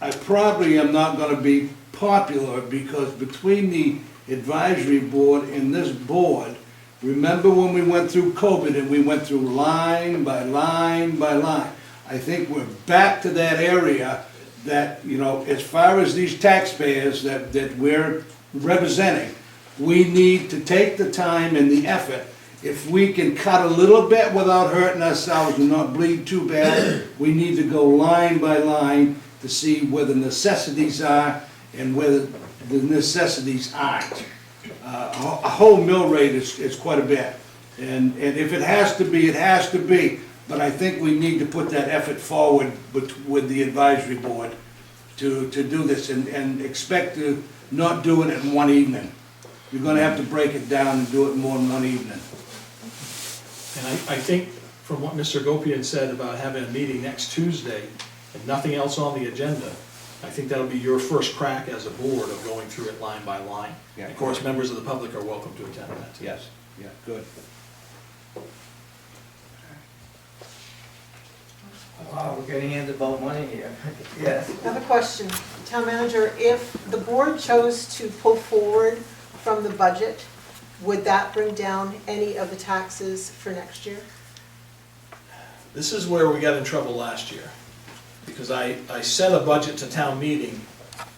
I probably am not gonna be popular, because between the advisory board and this board, remember when we went through COVID and we went through line by line by line? I think we're back to that area that, you know, as far as these taxpayers that we're representing, we need to take the time and the effort. If we can cut a little bit without hurting ourselves and not bleed too bad, we need to go line by line to see where the necessities are and where the necessities aren't. A whole mill rate is quite a bit. And if it has to be, it has to be. But I think we need to put that effort forward with the advisory board to do this, and expect to not do it in one evening. You're gonna have to break it down and do it more in one evening. And I think from what Mr. Gopian said about having a meeting next Tuesday and nothing else on the agenda, I think that'll be your first crack as a board of going through it line by line. Yeah. Of course, members of the public are welcome to attend that too. Yes, yeah, good. wow, we're getting into about money here. Yes. Another question, Town Manager, if the board chose to pull forward from the budget, would that bring down any of the taxes for next year? This is where we got in trouble last year, because I set a budget to town meeting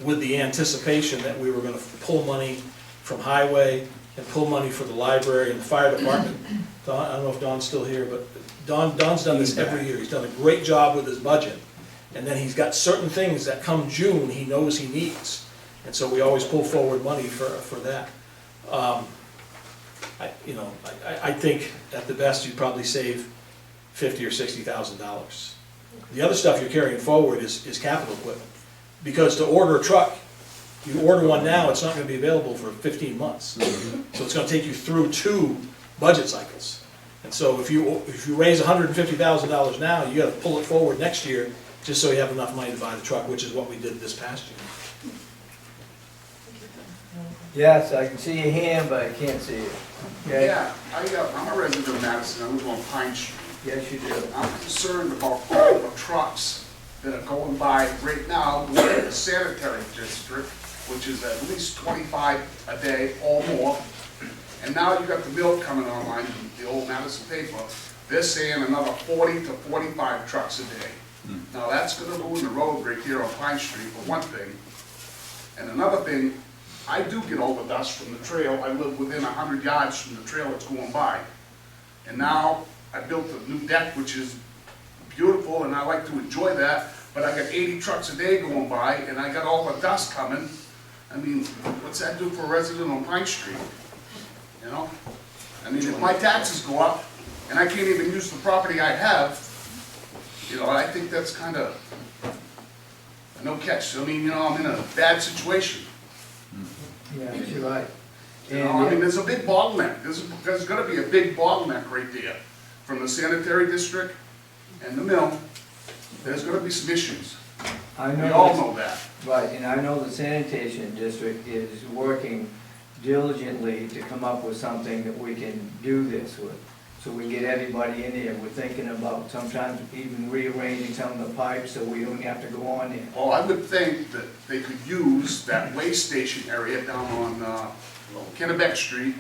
with the anticipation that we were gonna pull money from highway and pull money for the library and the fire department. Don, I don't know if Don's still here, but Don's done this every year. He's done a great job with his budget. And then he's got certain things that come June, he knows he needs. And so we always pull forward money for that. I think at the best you'd probably save $50,000 or $60,000. The other stuff you're carrying forward is capital equipment. Because to order a truck, you order one now, it's not gonna be available for 15 months. So it's gonna take you through 2 budget cycles. And so if you raise $150,000 now, you gotta pull it forward next year, just so you have enough money to buy the truck, which is what we did this past year. Yes, I can see your hand, but I can't see it. Okay? Yeah, I'm a resident of Madison, I live on Pine Street. Yes, you do. I'm concerned about all the trucks that are going by right now, going in the sanitary district, which is at least 25 a day or more. And now you got the mill coming online, the old Madison paper, they're saying another 40 to 45 trucks a day. Now, that's gonna ruin the road right here on Pine Street, for one thing. And another thing, I do get all the dust from the trail. I live within 100 yards from the trail that's going by. And now, I built a new deck, which is beautiful, and I like to enjoy that, but I got 80 trucks a day going by, and I got all the dust coming. I mean, what's that do for a resident on Pine Street? You know? I mean, if my taxes go up, and I can't even use the property I have, you know, I think that's kind of a no catch. I mean, you know, I'm in a bad situation. Yeah, you're right. You know, I mean, there's a big bottleneck. There's gonna be a big bottleneck right there. From the sanitary district and the mill, there's gonna be some issues. I We know all this- know that. Right, and I know the sanitation district is working diligently to come up with something that we can do this with. So we get everybody in there. We're thinking about sometimes even rearranging some of the pipes so we don't have to go on there. Well, I would think that they could use that way station area down on Kennebec Street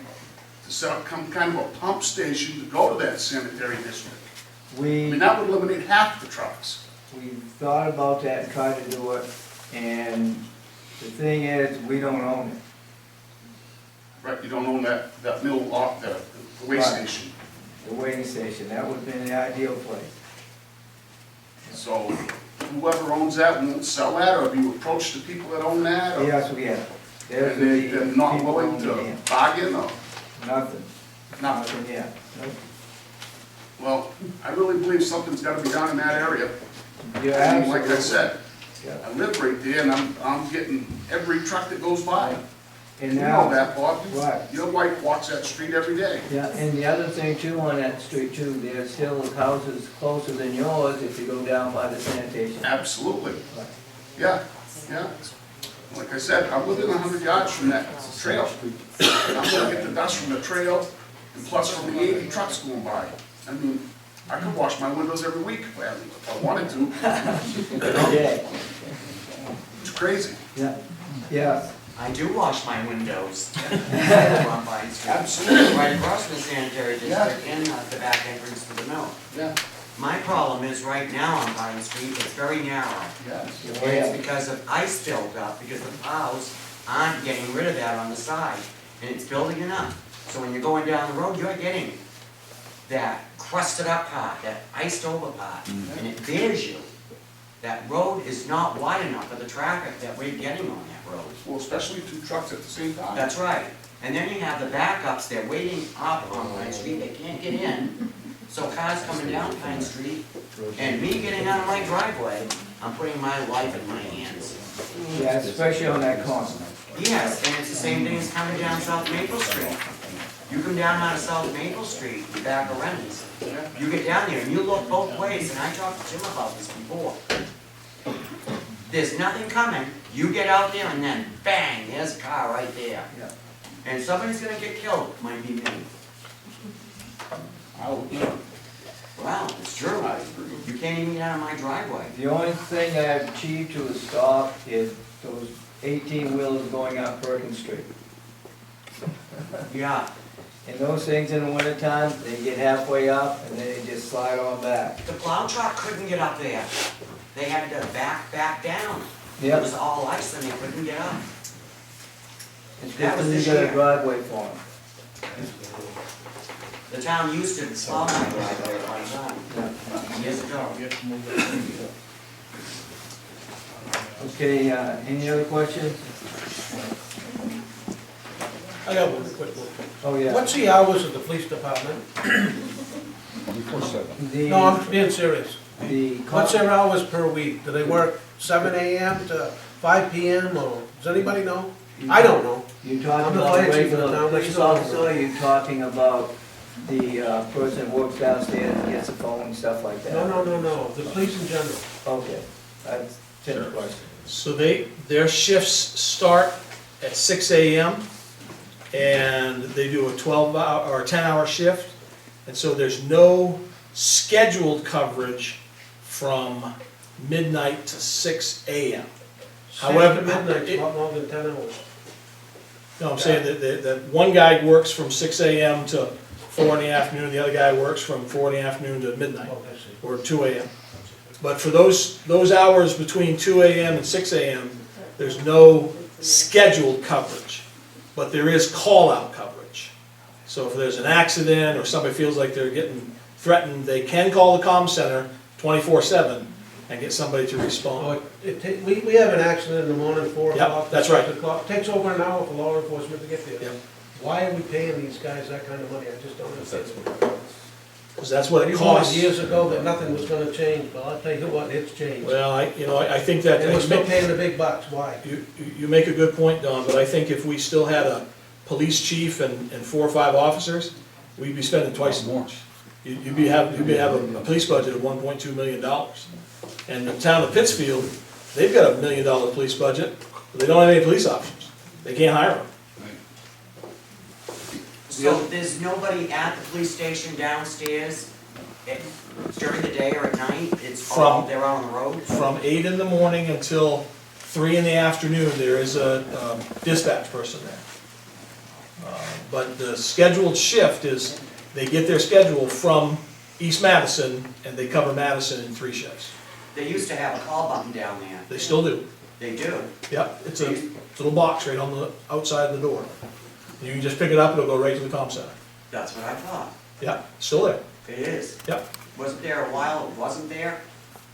to set up some kind of a pump station to go to that sanitary district. I mean, We that would eliminate half the trucks. thought about that and tried to do it, and the thing is, we don't own it. Right, you don't own that mill off the way Right. station. The waiting station, that would have been the ideal place. So whoever owns that won't sell that, or have you approached the people that own that? Or- Yes, we have. There's And the they're not people willing own to it. bargain, or, Nothing, no. nothing yet. Nope. Well, I really believe something's gotta be done in that area. You're And like I absolutely- said, Yeah. I live right there, and I'm getting every truck that goes by. And You now, know that, Bob. right. Your wife walks that street every day. Yeah, and the other thing too on that street too, there's still houses closer than yours if you go down by the sanitation. Absolutely. Right. Yeah, yeah. Like I said, I'm within 100 yards from that trail. I'm gonna get the dust from the trail, and plus from the 80 trucks going by. I mean, I could wash my windows every week if I wanted to. Okay, It's crazy. yeah, yeah, I do wash my windows. On Vine Street. Absolutely. Right across from the sanitary Yeah. district and the back entrance to the mill. Yeah, My problem is right now on Vine Street, it's very narrow. yes. And it's because of ice built up, because the plows aren't getting rid of that on the side. And it's building it up. So when you're going down the road, you're getting that crusted up part, that iced over part, and it bears you. That road is not wide enough for the traffic that we're getting on that road. Well, especially two trucks at the same time. That's right. And then you have the backups, they're waiting up on Pine Street, they can't get in. So cars coming down Pine Street, and me getting out of my driveway, I'm putting my life in my hands. yeah, especially on that corner. Yes, and it's the same thing as coming down South Maple Street. You come down out of South Maple Street, the back of Rennie's, you get down there and you look both ways, and I talked to Jim about this before. There's nothing coming, you get out there and then bang, there's a car right there. Yeah. And somebody's gonna get killed, might be me. Well, it's true. You can't even get out of my driveway. The only thing I've achieved to a stop is those 18-wheelers going up Perkins Street. Yeah, And those things in the wintertime, they get halfway up and then they just slide on back. the plow truck couldn't get up there. They had to back down. It Yep. was all ice and they couldn't get up. It's That was because this you got a year. driveway for them. The town used to plow my driveway at one time, years ago. Okay, any other questions? I got one quick one. Oh, yeah. What's the hours of the police department? The, No, I'm being serious. the, What's their hours per week? Do they work 7 AM to 5 PM, or does anybody know? I don't know. you're talking I'm the about fire chief of the regular town, police that's all. officer, or you're talking about the person who works downstairs and gets a phone and stuff like that? No, the police in general. Okay, that's Tim's question. So their shifts start at 6 AM, and they do a 12-hour or 10-hour shift, and so there's no scheduled coverage from midnight to 6 AM. Same However, to midnight, it- it's a lot more than 10 hours. No, I'm saying that one guy works from 6 AM to 4 in the afternoon, the other guy works from 4 in the afternoon to midnight, Oh, I see. or 2 AM. But for those hours between 2 AM and 6 AM, there's no scheduled coverage, but there is call-out coverage. So if there's an accident or somebody feels like they're getting threatened, they can call the comm center 24/7 and get somebody to Oh, respond. we have an accident in the morning, 4 Yep, o'clock. that's right. 6 o'clock. Takes over an hour for law enforcement to get there. Yep. Why are we paying these guys that kind of money? I just don't understand. Because that's what it You told us costs. years ago that nothing was gonna change, but I'll tell you what, it's changed. Well, I think that. And we're still paying the big bucks, why? You make a good point, Don, but I think if we still had a police chief and 4 or 5 officers, we'd be spending twice as much. You'd have a police budget of $1.2 million. And the town of Pittsfield, they've got $1 million police budget, but they don't have any police officers. They can't hire them. So there's nobody at the police station downstairs during the day or at night? It's all, they're out on the road? From 8 in the morning until 3 in the afternoon, there is a dispatch person there. But the scheduled shift is, they get their schedule from East Madison, and they cover Madison in 3 shifts. They used to have a call button down there. They still do. They do? Yep, it's a little box right on the outside of the door. You can just pick it up, it'll go right to the comm center. That's what I thought. Yep, still there. It is? Yep. Wasn't there a while it wasn't there?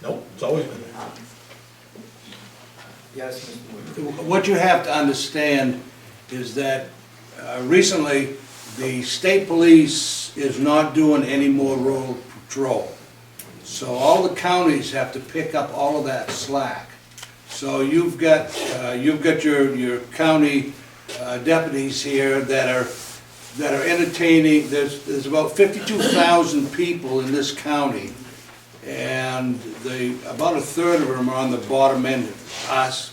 Nope, it's always been there. Huh. Yes, Mr. Wood. What you have to understand is that recently, the state police is not doing any more road patrol. So all the counties have to pick up all of that slack. So you've got your county deputies here that are entertaining. There's about 52,000 people in this county, and about a third of them are on the bottom end of us,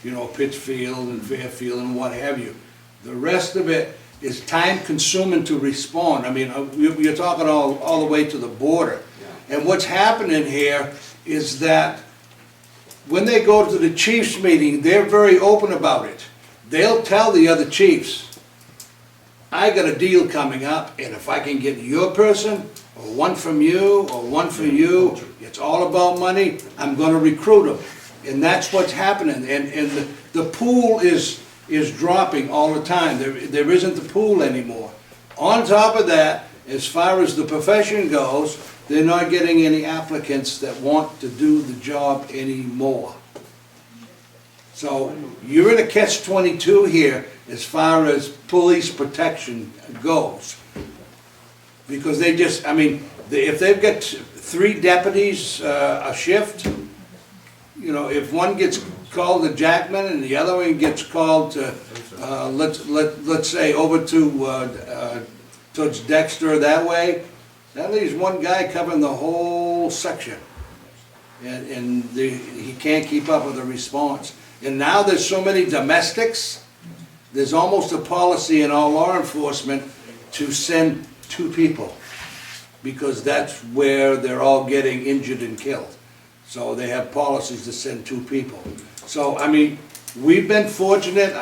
Pittsfield and Fairfield and what have you. The rest of it is time consuming to respond. I mean, you're talking all the way to the border. And what's happening here is that when they go to the chiefs meeting, they're very open about it. They'll tell the other chiefs, I got a deal coming up, and if I can get your person, or one from you, or one for you, it's all about money, I'm gonna recruit them. And that's what's happening, and the pool is dropping all the time. There isn't the pool anymore. On top of that, as far as the profession goes, they're not getting any applicants that want to do the job anymore. So you're in a catch-22 here as far as police protection goes. Because they just, if they've got 3 deputies a shift, if one gets called to Jackman and the other one gets called to, let's say over to towards Dexter that way, that leaves one guy covering the whole section. And he can't keep up with the response. And now there's so many domestics, there's almost a policy in all law enforcement to send 2 people, because that's where they're all getting injured and killed. So they have policies to send 2 people. So, we've been fortunate.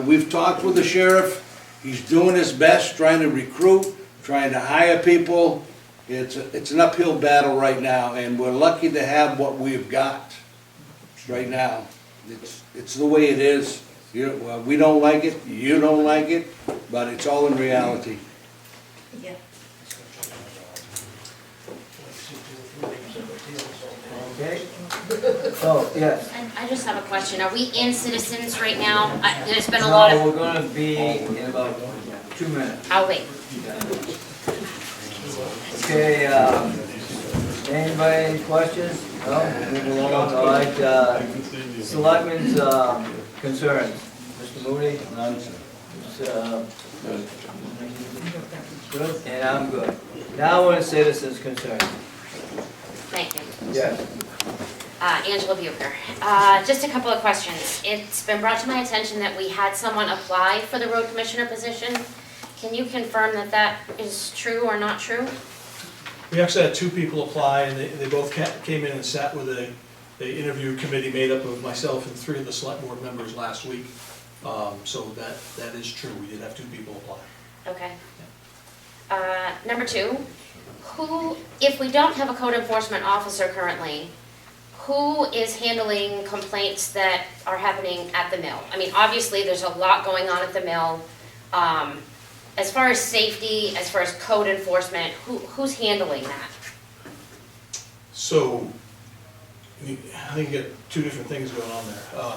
We've talked with the sheriff. He's doing his best, trying to recruit, trying to hire people. It's an uphill battle right now, and we're lucky to have what we've got right now. It's the way it is. We don't like it, you don't like it, but it's all in reality. Yeah. Okay? Oh, yes. I just have a question. Are we in citizens right now? There's been a lot No, of, we're gonna be in about 2 minutes. I'll wait. Okay, anybody, any questions? No, move along, all right, Selectmen's, concerns. Mr. Moody? None. Good, and I'm good. Now we're in citizens' concerns. Thank you. Yes. Angela Bucher. Just a couple of questions. It's been brought to my attention that we had someone apply for the road commissioner position. Can you confirm that that is true or not true? We actually had 2 people apply, and they both came in and sat with a interview committee made up of myself and 3 of the select board members last week. So that is true, we did have 2 people apply. Okay. Number 2, if we don't have a code enforcement officer currently, who is handling complaints that are happening at the mill? I mean, obviously, there's a lot going on at the mill. As far as safety, as far as code enforcement, who's handling that? So, I think you get 2 different things going on there.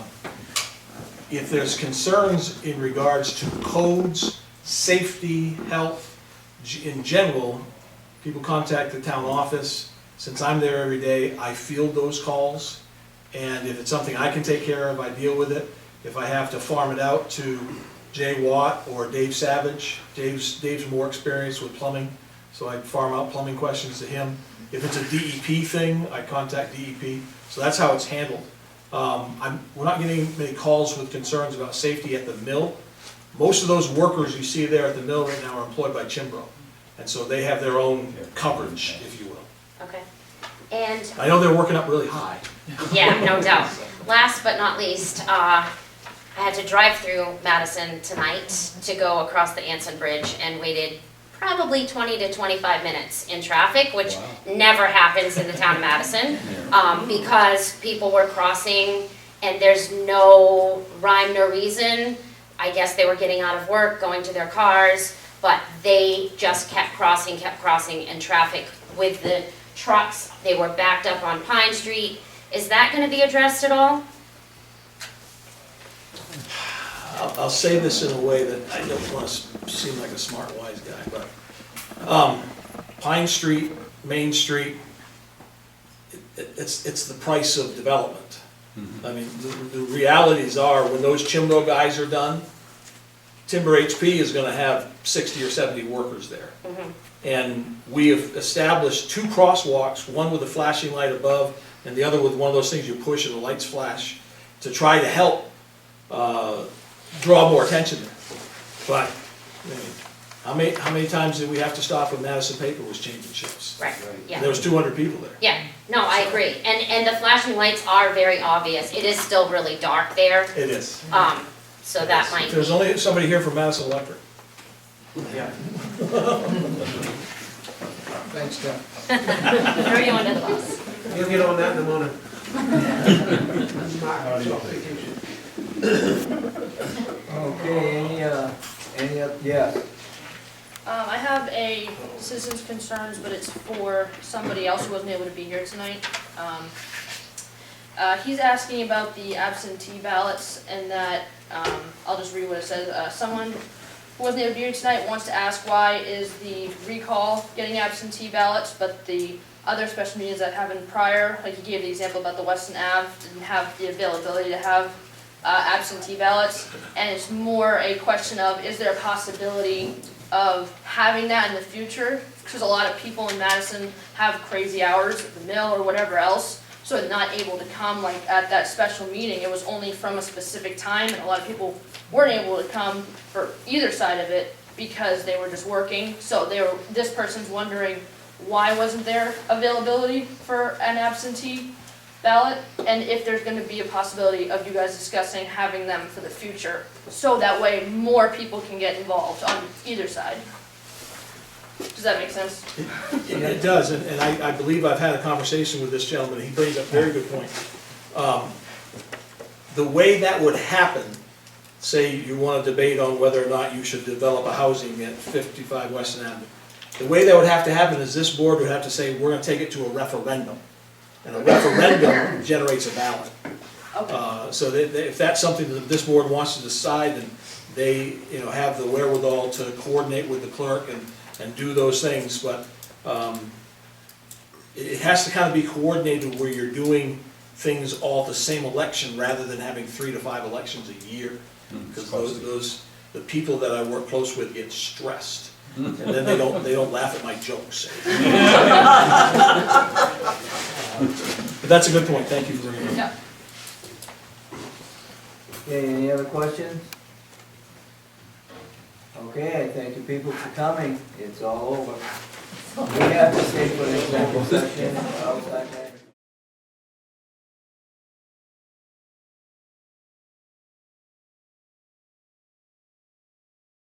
If there's concerns in regards to codes, safety, health, in general, people contact the town office. Since I'm there every day, I field those calls, and if it's something I can take care of, I deal with it. If I have to farm it out to Jay Watt or Dave Savage, Dave's more experienced with plumbing, so I'd farm out plumbing questions to him. If it's a DEP thing, I contact DEP, so that's how it's handled. We're not getting many calls with concerns about safety at the mill. Most of those workers you see there at the mill right now are employed by Chimbro, and so they have their own coverage, if you will. Okay. And I know they're working up really high. yeah, no doubt. Last but not least, I had to drive through Madison tonight to go across the Anson Bridge and waited probably 20 to 25 minutes in traffic, which never happens in the town of Madison, because people were crossing and there's no rhyme nor reason. I guess they were getting out of work, going to their cars, but they just kept crossing, and traffic with the trucks, they were backed up on Pine Street. Is that gonna be addressed at all? I'll say this in a way that I don't want to seem like a smart, wise guy, but Pine Street, Main Street, it's the price of development. I mean, the realities are, when those Chimbro guys are done, Timber HP is gonna have 60 or 70 workers there. And we have established 2 crosswalks, one with a flashing light above and the other with one of those things you push and the lights flash, to try to help draw more attention there. But, I mean, how many times did we have to stop when Madison Paper was changing shifts? Right, yeah. And there was 200 people there. Yeah, no, I agree. And the flashing lights are very obvious. It is still really dark there. It is. So that might There's be. only somebody here from Madison Electric. Yeah. Thanks, Tim. Throw you under the bus. You'll get on that in the morning. Okay, yeah. I have a citizen's concerns, but it's for somebody else who wasn't able to be here tonight. He's asking about the absentee ballots, and that, I'll just read what it says. Someone who wasn't able to be here tonight wants to ask, why is the recall getting absentee ballots, but the other special meetings that happened prior, like he gave the example about the Weston Ave, didn't have the availability to have absentee ballots, and it's more a question of, is there a possibility of having that in the future? Because a lot of people in Madison have crazy hours at the mill or whatever else, so they're not able to come like at that special meeting. It was only from a specific time, and a lot of people weren't able to come for either side of it because they were just working. So this person's wondering, why wasn't there availability for an absentee ballot? And if there's gonna be a possibility of you guys discussing having them for the future, so that way more people can get involved on either side. Does that make sense? It does, and I believe I've had a conversation with this gentleman, he brings up a very good point. The way that would happen, say you want to debate on whether or not you should develop a housing at 55 Weston Avenue, the way that would have to happen is this board would have to say, we're going to take it to a referendum. And a referendum generates a ballot. Okay. So if that's something that this board wants to decide, and they have the wherewithal to coordinate with the clerk and do those things, but it has to kind of be coordinated where you're doing things all at the same election rather than having 3 to 5 elections a year. Because the people that I work close with get stressed. And then they don't laugh at my jokes. But that's a good point, thank you for bringing it up. Yeah. Okay, any other questions? Okay, I thank you people for coming. It's all over. We have to stay for the executive session outside.